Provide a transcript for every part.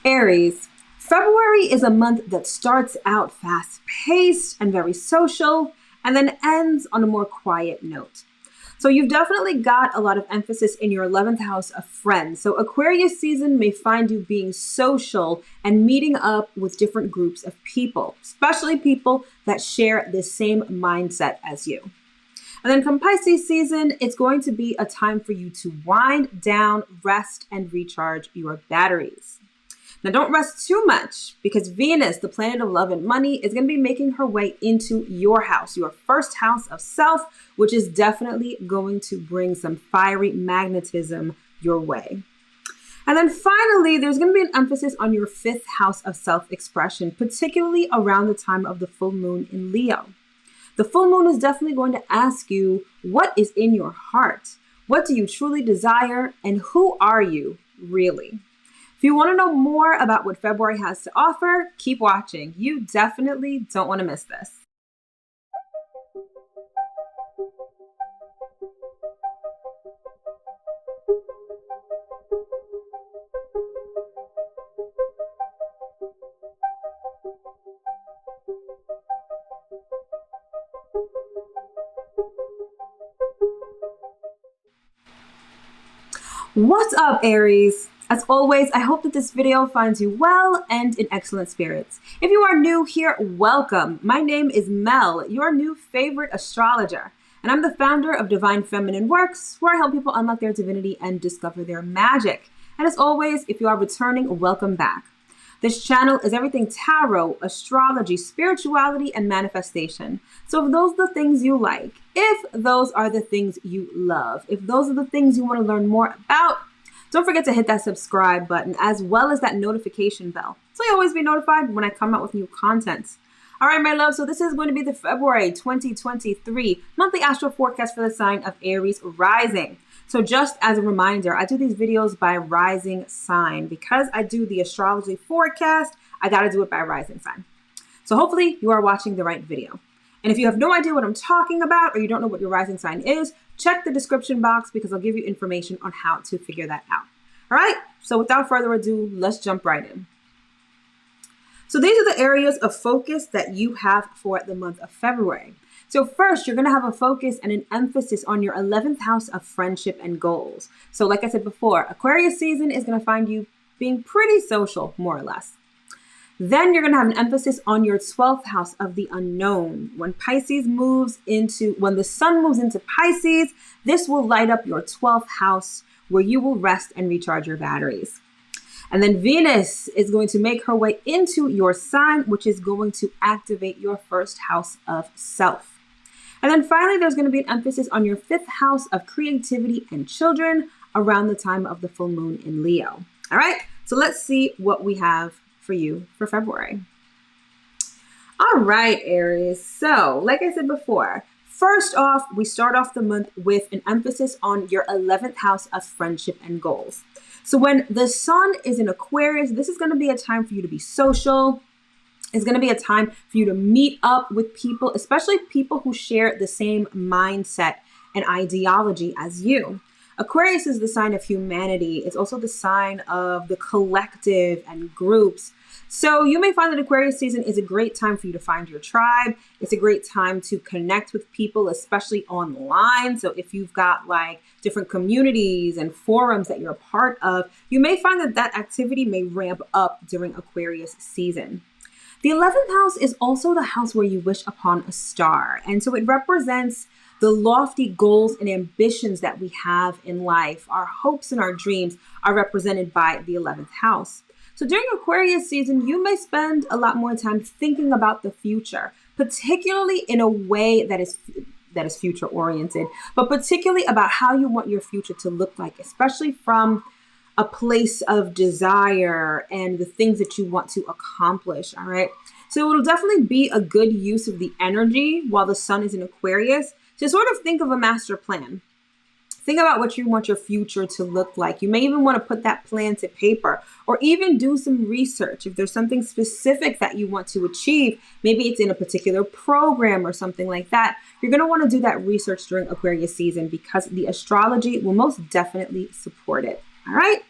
Aries, February is a month that starts out fast-paced and very social, and then ends on a more quiet note. So you've definitely got a lot of emphasis in your 11th house of friends. So Aquarius season may find you being social and meeting up with different groups of people, especially people that share the same mindset as you. And then come Pisces season, it's going to be a time for you to wind down, rest, and recharge your batteries. Now, don't rest too much because Venus, the planet of love and money, is going to be making her way into your house, your first house of self, which is definitely going to bring some fiery magnetism your way. And then finally, there's going to be an emphasis on your 5th house of self-expression, particularly around the time of the full moon in Leo. The full moon is definitely going to ask you, what is in your heart? What do you truly desire? And who are you really? If you want to know more about what February has to offer, keep watching. You definitely don't want to miss this. What's up, Aries? As always, I hope that this video finds you well and in excellent spirits. If you are new here, welcome. My name is Mel, your new favorite astrologer, and I'm the founder of Divine Feminine Works, where I help people unlock their divinity and discover their magic. And as always, if you are returning, welcome back. This channel is everything tarot, astrology, spirituality, and manifestation. So if those are the things you like, if those are the things you love, if those are the things you want to learn more about, don't forget to hit that subscribe button as well as that notification bell, so you'll always be notified when I come out with new content. All right, my love, so this is going to be the February 2023 monthly astral forecast for the sign of Aries rising. So just as a reminder, I do these videos by rising sign. Because I do the astrology forecast, I got to do it by rising sign. So hopefully you are watching the right video. And if you have no idea what I'm talking about or you don't know what your rising sign is, check the description box because I'll give you information on how to figure that out. All right, so without further ado, let's jump right in. So these are the areas of focus that you have for the month of February. So first, you're going to have a focus and an emphasis on your 11th house of friendship and goals. So like I said before, Aquarius season is going to find you being pretty social, more or less. Then you're going to have an emphasis on your 12th house of the unknown. When the sun moves into Pisces, this will light up your 12th house where you will rest and recharge your batteries. And then Venus is going to make her way into your sign, which is going to activate your first house of self. And then finally, there's going to be an emphasis on your 5th house of creativity and children around the time of the full moon in Leo. All right, so let's see what we have for you for February. All right, Aries. So like I said before, first off, we start off the month with an emphasis on your 11th house of friendship and goals. So when the sun is in Aquarius, this is going to be a time for you to be social. It's going to be a time for you to meet up with people, especially people who share the same mindset and ideology as you. Aquarius is the sign of humanity. It's also the sign of the collective and groups. So you may find that Aquarius season is a great time for you to find your tribe. It's a great time to connect with people, especially online. So if you've got like different communities and forums that you're a part of, you may find that that activity may ramp up during Aquarius season. The 11th house is also the house where you wish upon a star. And so it represents the lofty goals and ambitions that we have in life. Our hopes and our dreams are represented by the 11th house. So during Aquarius season, you may spend a lot more time thinking about the future, particularly in a way that is future oriented, but particularly about how you want your future to look like, especially from a place of desire and the things that you want to accomplish. All right. So it'll definitely be a good use of the energy while the sun is in Aquarius to sort of think of a master plan. Think about what you want your future to look like. You may even want to put that plan to paper or even do some research. If there's something specific that you want to achieve, maybe it's in a particular program or something like that, you're going to want to do that research during Aquarius season because the astrology will most definitely support it. All right.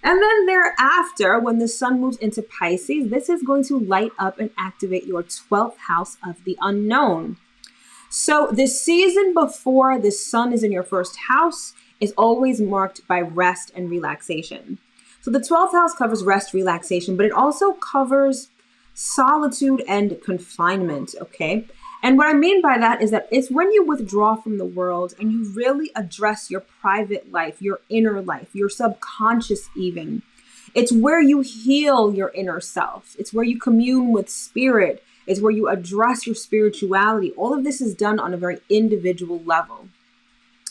And then thereafter, when the sun moves into Pisces, this is going to light up and activate your 12th house of the unknown. So the season before the sun is in your first house is always marked by rest and relaxation. So the 12th house covers rest, relaxation, but it also covers solitude and confinement, okay? And what I mean by that is that it's when you withdraw from the world and you really address your private life, your inner life, your subconscious even. It's where you heal your inner self. It's where you commune with spirit. It's where you address your spirituality. All of this is done on a very individual level.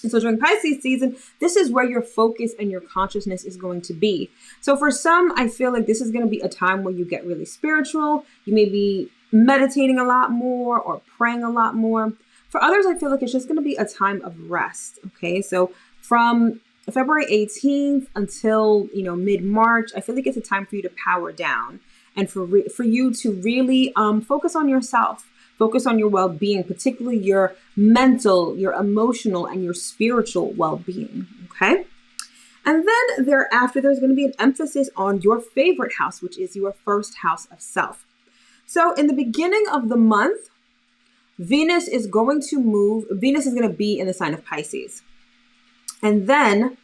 And so during Pisces season, this is where your focus and your consciousness is going to be. So for some, I feel like this is going to be a time where you get really spiritual. You may be meditating a lot more or praying a lot more. For others, I feel like it's just going to be a time of rest. Okay, so from February 18th until mid-March, I feel like it's a time for you to power down and for you to really focus on yourself. Focus on your well-being, particularly your mental, your emotional, and your spiritual well-being, okay? And then thereafter, there's going to be an emphasis on your favorite house, which is your first house of self. So in the beginning of the month, Venus is going to be in the sign of Pisces. And then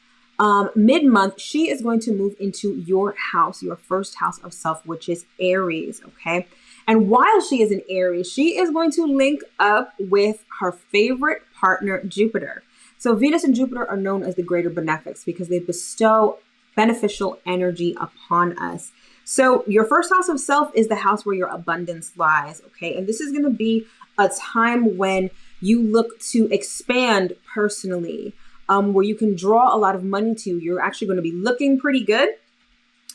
mid-month, she is going to move into your house, your first house of self, which is Aries, okay? And while she is in Aries, she is going to link up with her favorite partner, Jupiter. So Venus and Jupiter are known as the greater benefics because they bestow beneficial energy upon us. So your first house of self is the house where your abundance lies, okay? And this is going to be a time when you look to expand personally, where you can draw a lot of money to. You're actually going to be looking pretty good.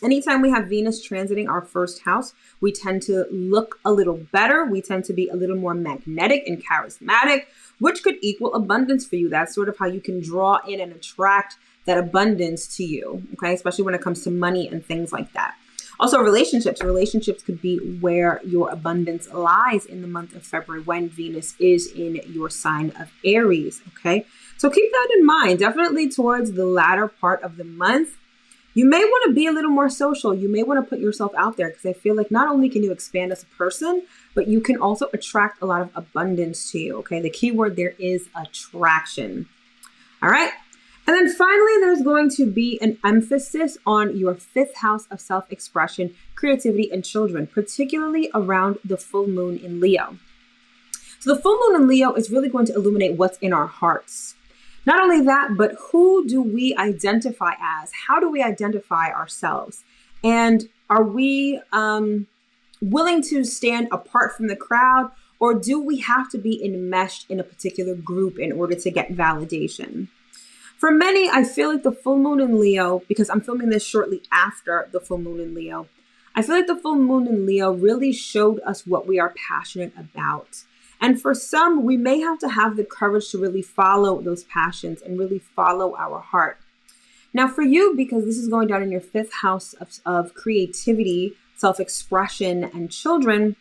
Anytime we have Venus transiting our first house, we tend to look a little better. We tend to be a little more magnetic and charismatic, which could equal abundance for you. That's sort of how you can draw in and attract that abundance to you, okay? Especially when it comes to money and things like that. Also, relationships. Relationships could be where your abundance lies in the month of February when Venus is in your sign of Aries, okay? So keep that in mind. Definitely towards the latter part of the month, you may want to be a little more social. You may want to put yourself out there because I feel like not only can you expand as a person, but you can also attract a lot of abundance to you, okay? The key word there is attraction, all right? And then finally, there's going to be an emphasis on your fifth house of self-expression, creativity, and children, particularly around the full moon in Leo. So the full moon in Leo is really going to illuminate what's in our hearts. Not only that, but who do we identify as? How do we identify ourselves? And are we willing to stand apart from the crowd, or do we have to be enmeshed in a particular group in order to get validation? For many, I feel like the full moon in Leo, because I'm filming this shortly after the full moon in Leo, I feel like the full moon in Leo really showed us what we are passionate about. And for some, we may have to have the courage to really follow those passions and really follow our heart. Now for you, because this is going down in your fifth house of creativity, self-expression, and children,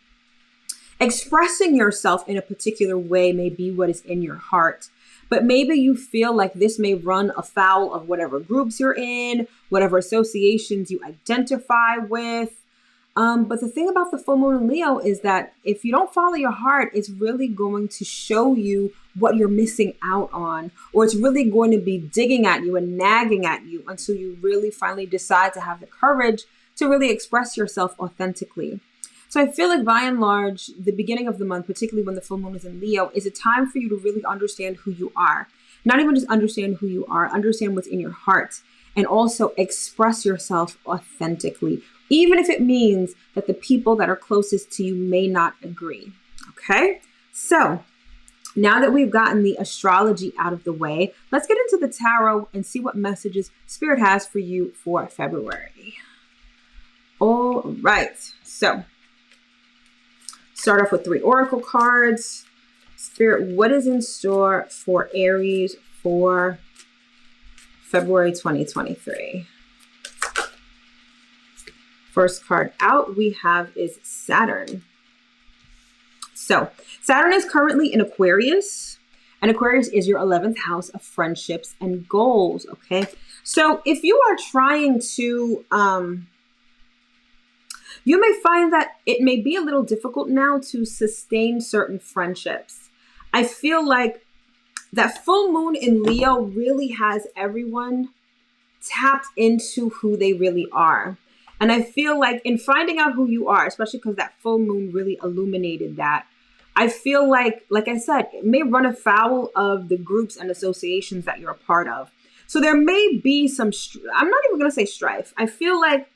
expressing yourself in a particular way may be what is in your heart. But maybe you feel like this may run afoul of whatever groups you're in, whatever associations you identify with. But the thing about the full moon in Leo is that if you don't follow your heart, it's really going to show you what you're missing out on, or it's really going to be digging at you and nagging at you until you really finally decide to have the courage to really express yourself authentically. So I feel like by and large, the beginning of the month, particularly when the full moon is in Leo, is a time for you to really understand who you are. Not even just understand who you are, understand what's in your heart, and also express yourself authentically, even if it means that the people that are closest to you may not agree, okay? So now that we've gotten the astrology out of the way, let's get into the tarot and see what messages Spirit has for you for February. All right, so start off with 3 oracle cards. Spirit, what is in store for Aries for February 2023? First card out we have is Saturn. So Saturn is currently in Aquarius, And Aquarius is your 11th house of friendships and goals, okay? So if you are trying to, you may find that it may be a little difficult now to sustain certain friendships. I feel like that full moon in Leo really has everyone tapped into who they really are. And I feel like in finding out who you are, especially because that full moon really illuminated that, I feel like I said, it may run afoul of the groups and associations that you're a part of. So there may be some, I'm not even going to say strife. I feel like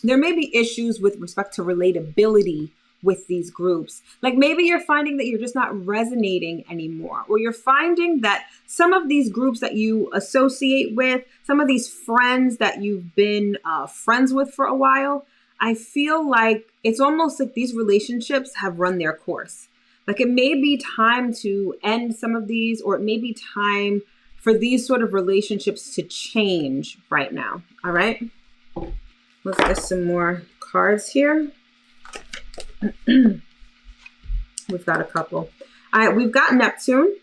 there may be issues with respect to relatability with these groups. Like maybe you're finding that you're just not resonating anymore, or you're finding that some of these groups that you associate with, some of these friends that you've been friends with for a while, I feel like it's almost like these relationships have run their course. Like it may be time to end some of these, or it may be time for these sort of relationships to change right now. All right. Let's get some more cards here. We've got a couple. All right, we've got Neptune.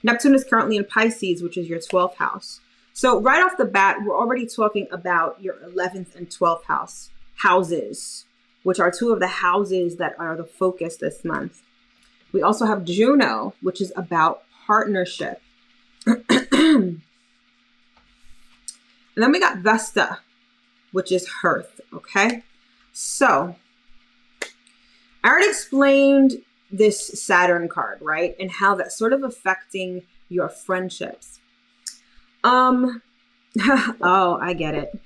Neptune is currently in Pisces, which is your 12th house. So right off the bat, we're already talking about your 11th and 12th houses, which are two of the houses that are the focus this month. We also have Juno, which is about partnership. And then we got Vesta, which is Hearth, okay? So I already explained this Saturn card, right? And how that's sort of affecting your friendships. Oh, I get it.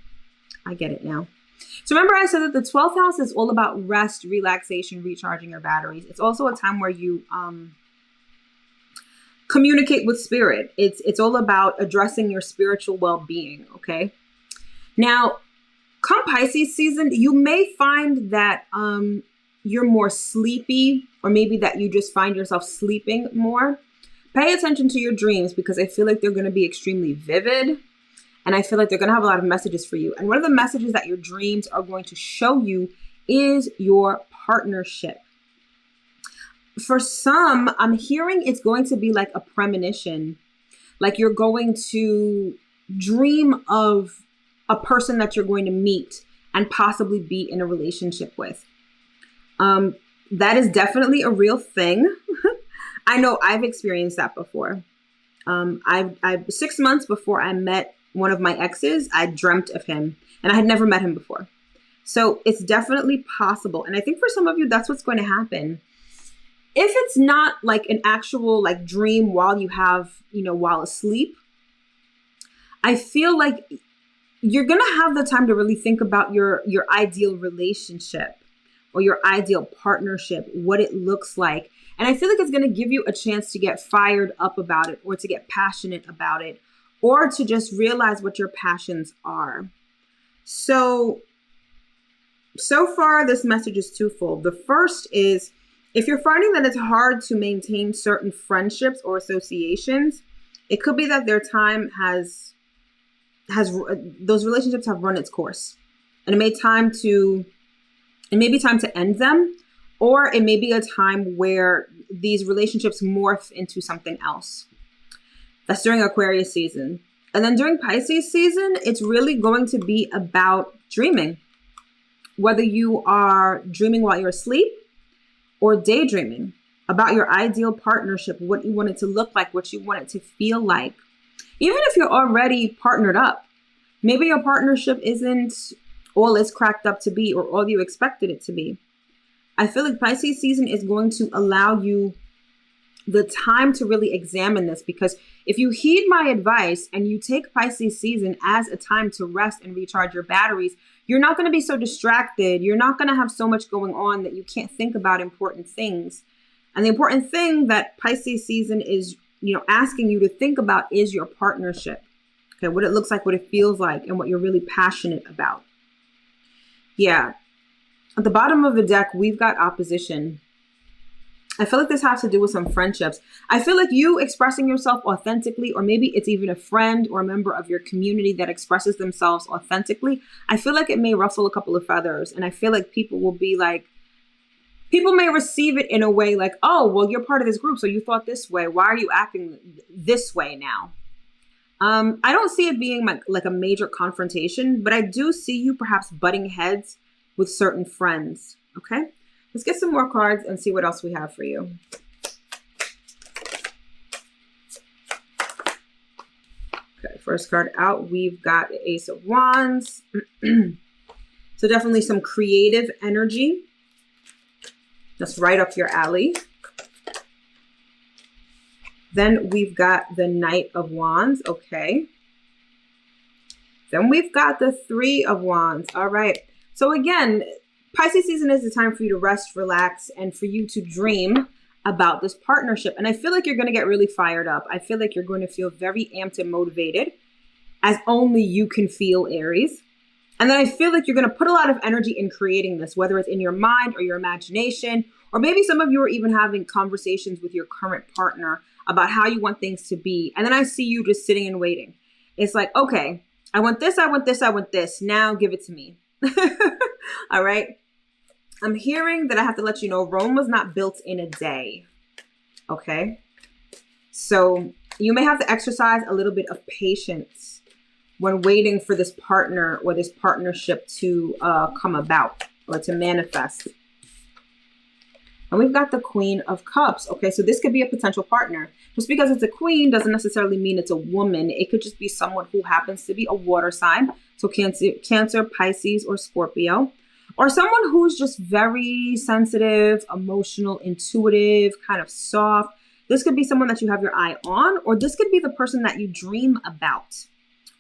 I get it now. So remember I said that the 12th house is all about rest, relaxation, recharging your batteries. It's also a time where you communicate with spirit. It's all about addressing your spiritual well-being, okay? Now, come Pisces season, you may find that you're more sleepy, or maybe that you just find yourself sleeping more. Pay attention to your dreams, because I feel like they're going to be extremely vivid, and I feel like they're going to have a lot of messages for you. And one of the messages that your dreams are going to show you is your partnership. For some, I'm hearing it's going to be like a premonition, like you're going to dream of a person that you're going to meet and possibly be in a relationship with. That is definitely a real thing. I know I've experienced that before. I 6 months before I met one of my exes, I dreamt of him, and I had never met him before. So it's definitely possible. And I think for some of you, that's what's going to happen. If it's not like an actual like dream while you have, while asleep, I feel like you're going to have the time to really think about your ideal relationship or your ideal partnership, what it looks like. And I feel like it's going to give you a chance to get fired up about it, or to get passionate about it, or to just realize what your passions are. So far, this message is twofold. The first is, if you're finding that it's hard to maintain certain friendships or associations, it could be that their time has those relationships have run its course, and it may be time to end them, or it may be a time where these relationships morph into something else. That's during Aquarius season. And then during Pisces season, it's really going to be about dreaming. Whether you are dreaming while you're asleep or daydreaming about your ideal partnership, what you want it to look like, what you want it to feel like. Even if you're already partnered up, maybe your partnership isn't all it's cracked up to be, or all you expected it to be. I feel like Pisces season is going to allow you the time to really examine this, because if you heed my advice and you take Pisces season as a time to rest and recharge your batteries, you're not going to be so distracted. You're not going to have so much going on that you can't think about important things. And the important thing that Pisces season is, asking you to think about is your partnership. Okay, what it looks like, what it feels like, and what you're really passionate about. Yeah. At the bottom of the deck, we've got opposition. I feel like this has to do with some friendships. I feel like you expressing yourself authentically, or maybe it's even a friend or a member of your community that expresses themselves authentically. I feel like it may ruffle a couple of feathers. And I feel like people will be like, People may receive it in a way like, oh, well, you're part of this group, so you thought this way. Why are you acting this way now? I don't see it being like a major confrontation, but I do see you perhaps butting heads with certain friends. Okay, let's get some more cards and see what else we have for you. Okay, first card out, we've got the Ace of Wands. So definitely some creative energy. That's right up your alley. Then we've got the Knight of Wands. Okay. Then we've got the Three of Wands. All right. So again, Pisces season is the time for you to rest, relax, and for you to dream about this partnership. And I feel like you're going to get really fired up. I feel like you're going to feel very amped and motivated, as only you can feel, Aries. And then I feel like you're going to put a lot of energy in creating this, whether it's in your mind or your imagination, or maybe some of you are even having conversations with your current partner about how you want things to be. And then I see you just sitting and waiting. It's like, okay, I want this, I want this, I want this. Now give it to me. All right. I'm hearing that I have to let you know Rome was not built in a day. Okay. So you may have to exercise a little bit of patience when waiting for this partner or this partnership to come about or to manifest. And we've got the Queen of Cups. Okay, so this could be a potential partner. Just because it's a queen doesn't necessarily mean it's a woman. It could just be someone who happens to be a water sign. So Cancer, Pisces, or Scorpio. Or someone who's just very sensitive, emotional, intuitive, kind of soft. This could be someone that you have your eye on, or this could be the person that you dream about.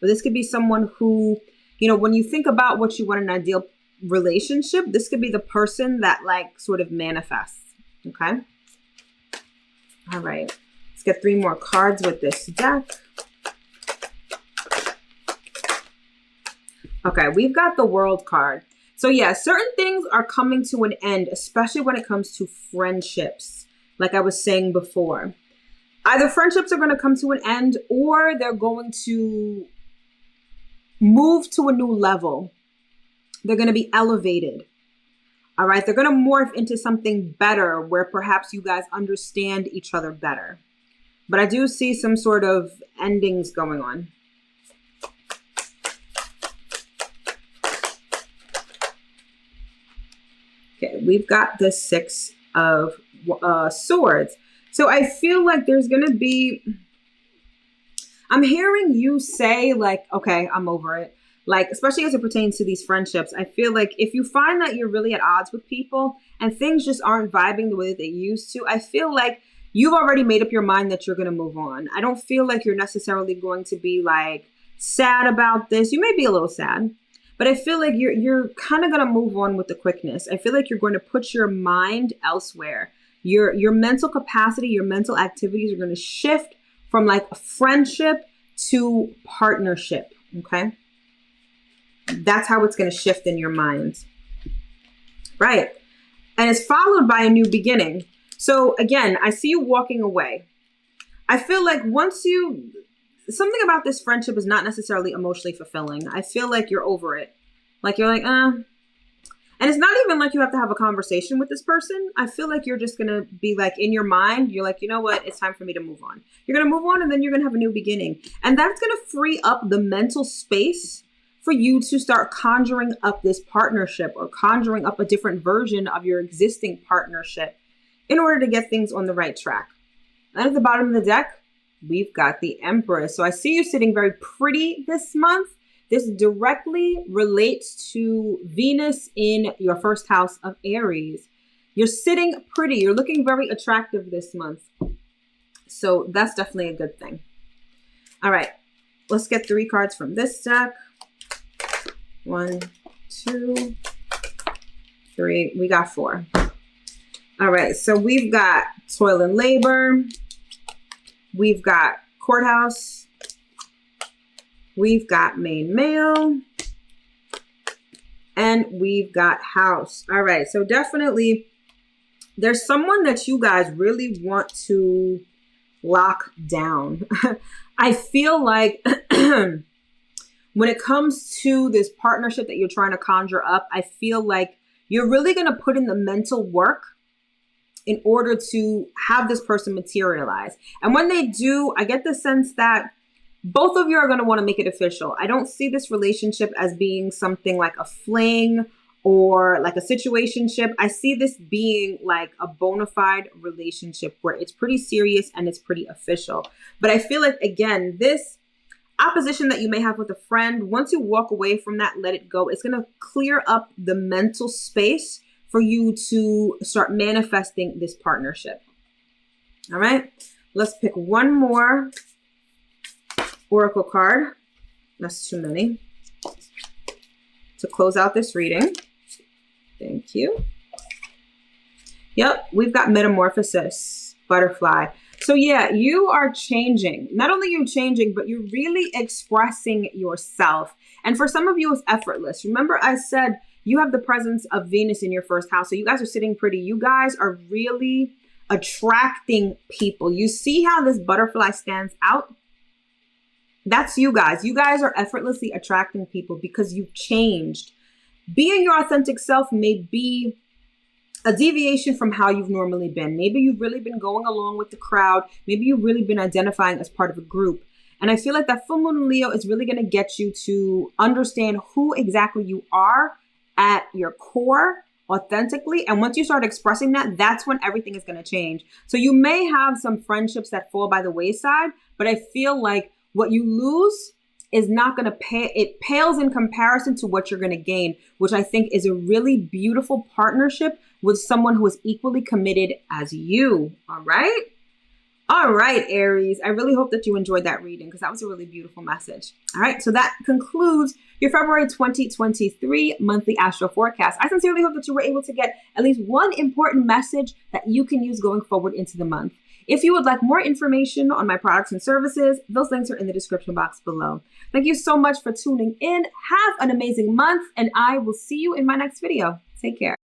Or this could be someone who, you know, when you think about what you want in an ideal relationship, this could be the person that like sort of manifests. Okay. All right. Let's get 3 more cards with this deck. Okay. We've got the World card. So yeah, certain things are coming to an end, especially when it comes to friendships. Like I was saying before, either friendships are going to come to an end or they're going to move to a new level. They're going to be elevated. All right. They're going to morph into something better where perhaps you guys understand each other better. But I do see some sort of endings going on. Okay. We've got the 6 of Swords. So I feel like there's going to be, I'm hearing you say like, okay, I'm over it. Like, especially as it pertains to these friendships, I feel like if you find that you're really at odds with people and things just aren't vibing the way that they used to, I feel like you've already made up your mind that you're going to move on. I don't feel like you're necessarily going to be like sad about this. You may be a little sad, but I feel like you're kind of going to move on with the quickness. I feel like you're going to put your mind elsewhere. Your mental capacity, your mental activities are going to shift from like a friendship to partnership. Okay. That's how it's going to shift in your mind. Right. And it's followed by a new beginning. So again, I see you walking away. I feel like something about this friendship is not necessarily emotionally fulfilling. I feel like you're over it. Like you're like, And it's not even like you have to have a conversation with this person. I feel like you're just going to be like in your mind. You're like, you know what? It's time for me to move on. You're going to move on and then you're going to have a new beginning. And that's going to free up the mental space for you to start conjuring up this partnership or conjuring up a different version of your existing partnership in order to get things on the right track. And at the bottom of the deck, we've got the Empress. So I see you sitting very pretty this month. This directly relates to Venus in your first house of Aries. You're sitting pretty. You're looking very attractive this month. So that's definitely a good thing. All right. Let's get 3 cards from this deck. 1, 2, 3. We got 4. All right. So we've got toil and labor. We've got courthouse. We've got main male. And we've got house. All right. So definitely there's someone that you guys really want to lock down. I feel like when it comes to this partnership that you're trying to conjure up, I feel like you're really going to put in the mental work in order to have this person materialize. And when they do, I get the sense that both of you are going to want to make it official. I don't see this relationship as being something like a fling or like a situationship. I see this being like a bona fide relationship where it's pretty serious and it's pretty official. But I feel like, again, this opposition that you may have with a friend, once you walk away from that, let it go, it's going to clear up the mental space for you to start manifesting this partnership. All right, let's pick one more oracle card. That's too many. To close out this reading. Thank you. Yep, we've got metamorphosis, butterfly. So yeah, you are changing. Not only are you changing, but you're really expressing yourself. And for some of you, it's effortless. Remember, I said you have the presence of Venus in your first house. So you guys are sitting pretty. You guys are really attracting people. You see how this butterfly stands out? That's you guys. You guys are effortlessly attracting people because you've changed. Being your authentic self may be a deviation from how you've normally been. Maybe you've really been going along with the crowd. Maybe you've really been identifying as part of a group. And I feel like that full moon in Leo is really going to get you to understand who exactly you are at your core authentically. And once you start expressing that, that's when everything is going to change. So you may have some friendships that fall by the wayside, but I feel like what you lose is not going to pay. It pales in comparison to what you're going to gain, which I think is a really beautiful partnership with someone who is equally committed as you. All right. All right, Aries. I really hope that you enjoyed that reading because that was a really beautiful message. All right. So that concludes your February 2023 monthly astro forecast. I sincerely hope that you were able to get at least one important message that you can use going forward into the month. If you would like more information on my products and services, those links are in the description box below. Thank you so much for tuning in. Have an amazing month, and I will see you in my next video. Take care.